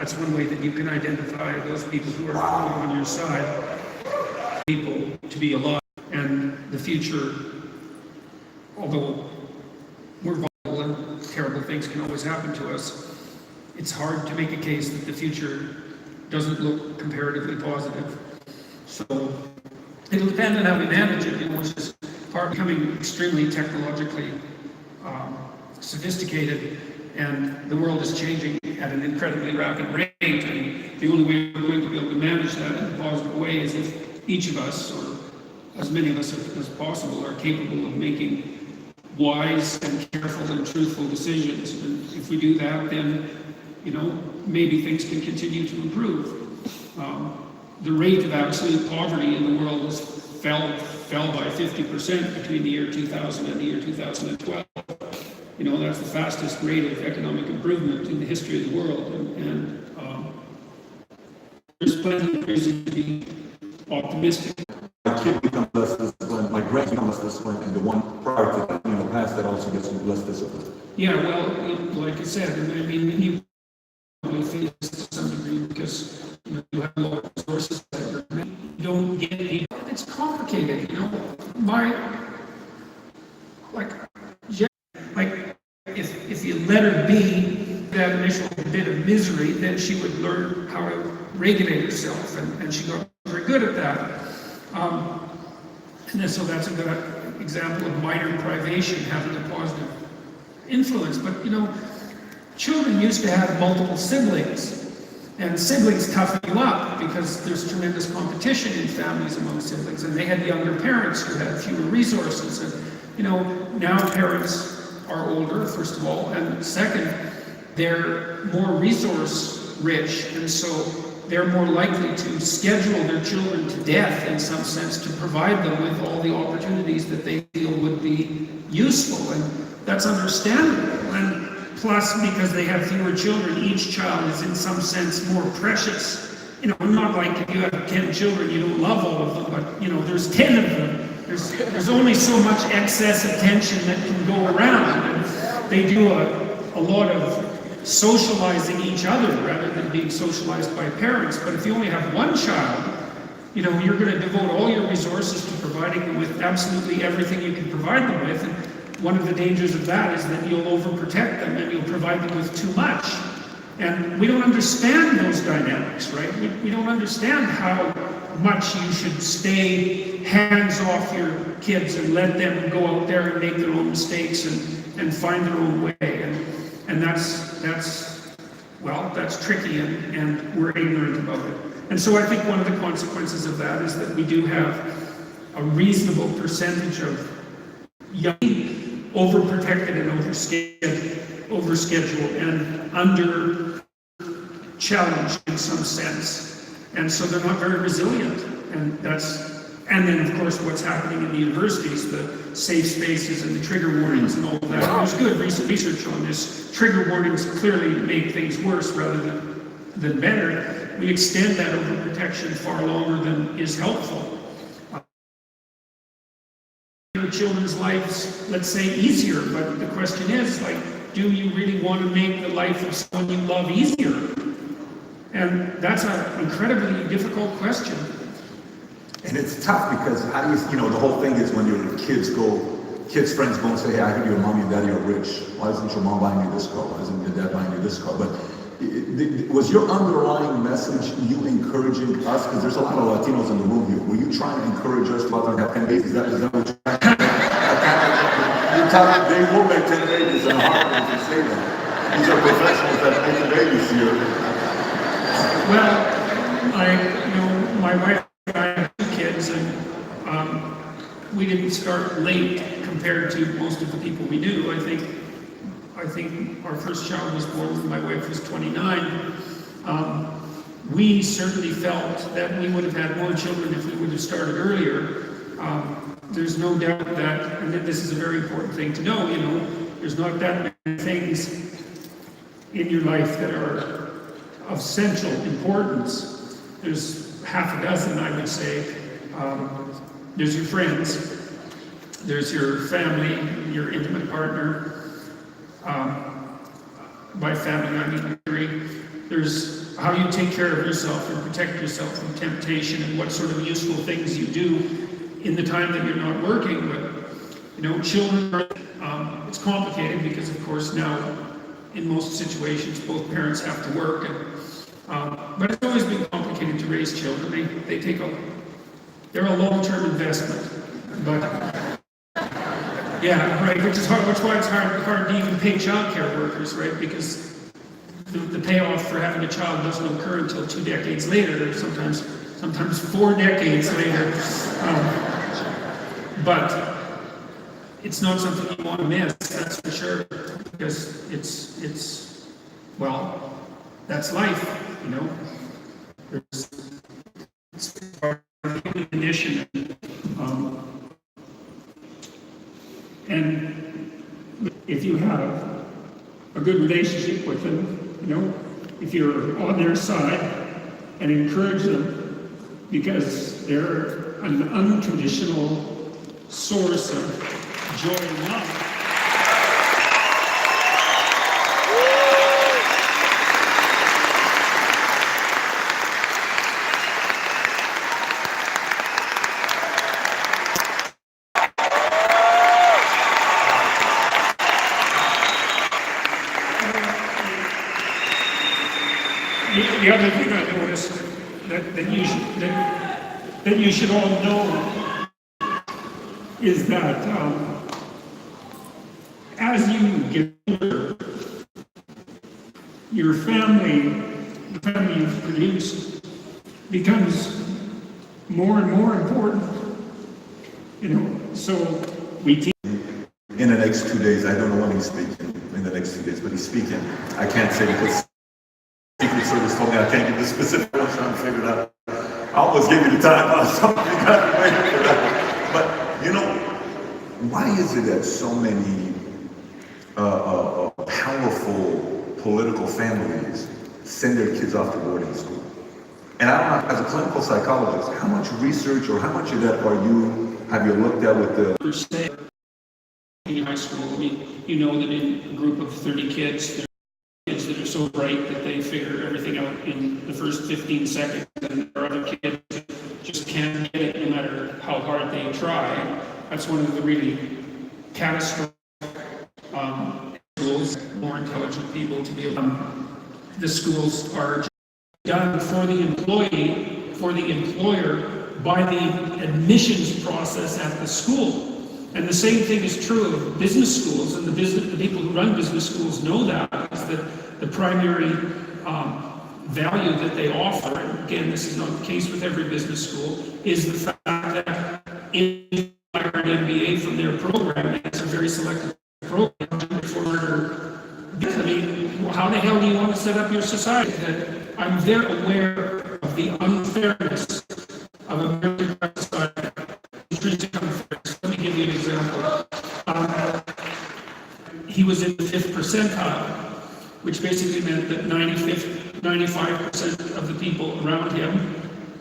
That's one way that you can identify those people who are fully on your side. People to be alive, and the future, although we're vulnerable and terrible things can always happen to us, it's hard to make a case that the future doesn't look comparatively positive. So it'll depend on how we manage it. It's just part of becoming extremely technologically sophisticated, and the world is changing at an incredibly rapid rate, and the only way we're going to be able to manage that in a positive way is if each of us, or as many of us as possible, are capable of making wise and careful and truthful decisions. And if we do that, then, maybe things can continue to improve. The rate of absolute poverty in the world fell by 50% between the year 2000 and the year 2012. That's the fastest rate of economic improvement in the history of the world, and there's plenty of reason to be optimistic. My kid becomes less disciplined, my grandson becomes less disciplined, and the one prior to that, past that also gets less disciplined. Yeah, well, like I said, you probably feel this to some degree because you have a lot of resources that you don't get it. It's complicated, if you let her be that initial bit of misery, then she would learn how to regulate herself, and she got very good at that. So that's a good example of minor privation having a positive influence. But children used to have multiple siblings, and siblings toughen you up because there's tremendous competition in families among siblings, and they had younger parents who had fewer resources. And now parents are older, first of all, and second, they're more resource rich, and so they're more likely to schedule their children to death in some sense to provide them with all the opportunities that they feel would be useful, and that's understandable. And plus, because they have fewer children, each child is in some sense more precious. Not like if you have 10 children, you don't love all of them, but there's 10 of them. There's only so much excess attention that can go around, and they do a lot of socializing each other rather than being socialized by parents. But if you only have one child, you're going to devote all your resources to providing them with absolutely everything you can provide them with. And one of the dangers of that is that you'll overprotect them and you'll provide them with too much. And we don't understand those dynamics, right? We don't understand how much you should stay hands off your kids and let them go out there and make their own mistakes and find their own way. And that's tricky, and we're ignorant about it. And so I think one of the consequences of that is that we do have a reasonable percentage of young, overprotected and overscheduled and under challenged in some sense. And so they're not very resilient. And then of course what's happening in the universities, the safe spaces and the trigger warnings and all of that. There's good recent research on this. Trigger warnings clearly make things worse rather than better. We extend that overprotection far longer than is helpful. Children's lives, let's say, easier, but the question is, do you really want to make the life of someone you love easier? And that's an incredibly difficult question. And it's tough because how do you, the whole thing is when your kids friends go and say, hey, I heard your mommy and daddy are rich. Why isn't your mom buying you this car? Why isn't your dad buying you this car? But was your underlying message you encouraging us? Because there's a lot of Latinos in the room here. Were you trying to encourage us to go out there and have 10 babies? Is that what you're trying to they will make 10 babies in a heartbeat if you say that. These are professionals that are making babies here. Well, my wife and I have 2 kids, and we didn't start late compared to most of the people we knew. I think our first child was born when my wife was 29. We certainly felt that we would have had more children if we would have started earlier. There's no doubt that, and this is a very important thing to know, there's not that many things in your life that are of central importance. There's half a dozen, I would say. There's your friends, there's your family, your intimate partner. By family, I mean married. there's how you take care of yourself and protect yourself from temptation and what sort of useful things you do in the time that you're not working. But, children are, it's complicated because, of course, now in most situations, both parents have to work. But it's always been complicated to raise children. They're a long-term investment. But, yeah, right, which is hard, which is why it's hard to even pay child care workers, right? Because the payoff for having a child doesn't occur until 2 decades later, sometimes 4 decades later. But it's not something you want to miss, that's for sure, because it's well, that's life, It's part of the human condition. And if you have a good relationship with them, if you're on their side and encourage them, because they're an unconditional source of joy and love. The other thing I noticed that you should all know is that as you get older, your family, the family you've produced, becomes more and more important. So we teach. In the next 2 days, I don't know when he's speaking, in the next 2 days, but he's speaking. I can't say because Secret Service told me I can't give the specific one, trying to figure it out. I almost gave you the time, I was something you got to wait for that. But, why is it that so many powerful political families send their kids off to boarding school? And I don't know, as a clinical psychologist, how much research or how much of that have you looked at with the... In high school, that in a group of 30 kids, there are kids that are so bright that they figure everything out in the first 15 seconds, and there are other kids that just can't get it no matter how hard they try. That's one of the really catastrophic schools, more intelligent people to be able to... The schools are done for the employee, for the employer, by the admissions process at the school. And the same thing is true of business schools, and the people who run business schools know that, is that the primary value that they offer, and again, this is not the case with every business school, is the fact that in an MBA from their program, it's a very selective program how the hell do you want to set up your society? That I'm very aware of the unfairness of American society. Intrinsic unfairness. Let me give you an example. He was in the 5th percentile, which basically meant that 95% of the people around him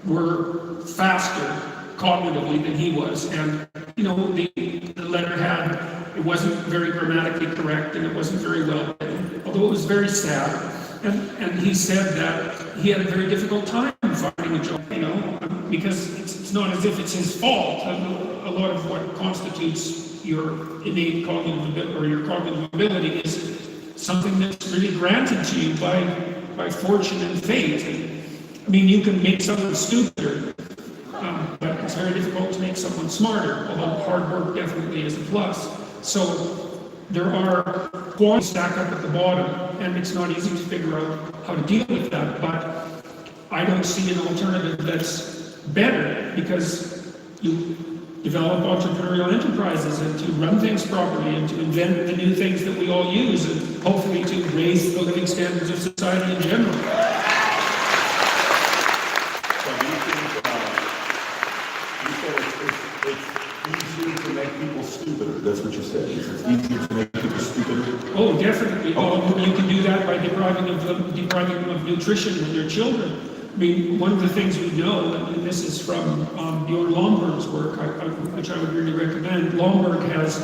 were faster cognitively than he was. And, the letter it wasn't very grammatically correct, and it wasn't very well written, although it was very sad. And he said that he had a very difficult time finding a job, because it's not as if it's his fault. A lot of what constitutes your innate cognitive ability, or your cognitive ability, is something that's really granted to you by fortune and fate. You can make someone stupider, but it's very difficult to make someone smarter, although hard work definitely is a plus. So there are qualities stacked up at the bottom, and it's not easy to figure out how to deal with that, but I don't see an alternative that's better, because you develop entrepreneurial enterprises and to run things properly and to invent the new things that we all use, and hopefully to raise the living standards of society in general. That's what you said. It's easier to make people stupider. Oh, definitely. Oh, you can do that by depriving them of nutrition when they're children. One of the things we know, and this is from Bjorn Lomborg's work, which I would really recommend. Lomborg has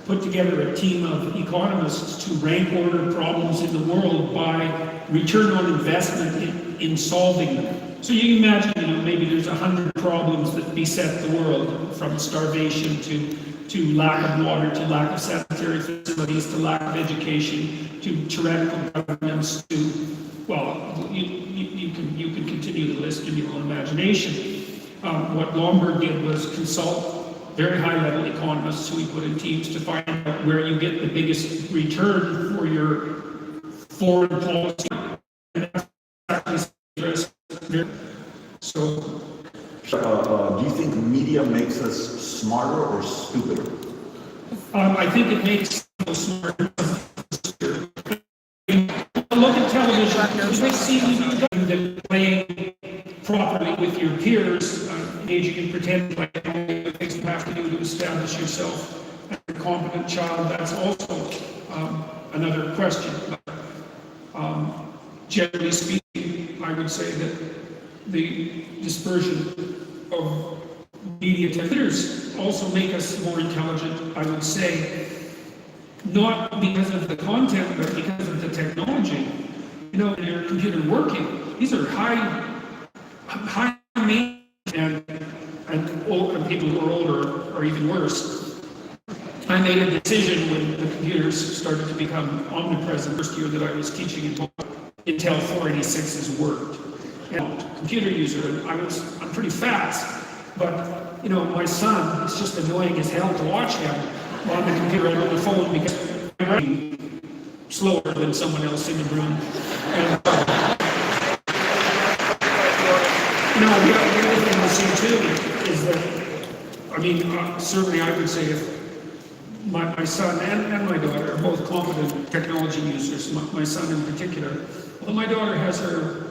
put together a team of economists to rank order problems in the world by return on investment in solving them. So you can imagine, maybe there's 100 problems that beset the world, from starvation to lack of water, to lack of sanitary facilities, to lack of education, to tyrannical governments, to, well, you can continue the list in your own imagination. What Lombard did was consult very high-level economists who he put in teams to find out where you get the biggest return for your foreign policy. And that's exactly so. Do you think media makes us smarter or stupider? I think it makes people smarter. Look at television. You see that playing properly with your peers, engaging in pretend play, the things you have to do to establish yourself as a competent child. That's also another question. Generally speaking, I would say that the dispersion of media techniques also make us more intelligent, I would say, not because of the content, but because of the technology. In your computer working, these are high maintenance, and people who are older are even worse. I made a decision when the computers started to become omnipresent. The first year that I was teaching Intel 486's Word. And computer user, and I'm pretty fast, but my son, it's just annoying as hell to watch him on the computer and on the phone because I'm writing slower than someone else in the room. And, the other thing to see too is that, certainly I would say if my son and my daughter are both competent technology users, my son in particular, well, my daughter has her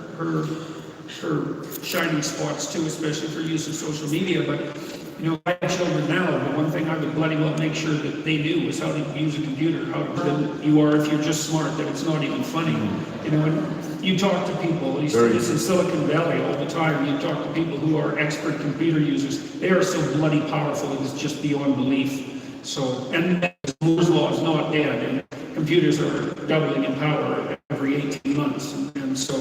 shining spots too, especially for use of social media, but I have children now, the one thing I would bloody well make sure that they knew was how to use a computer, how good you are if you're just smart, that it's not even funny. And you talk to people, at least in Silicon Valley all the time, you talk to people who are expert computer users, they are so bloody powerful, it is just beyond belief. So, and Moore's law is not dead, and computers are doubling in power every 18 months, and so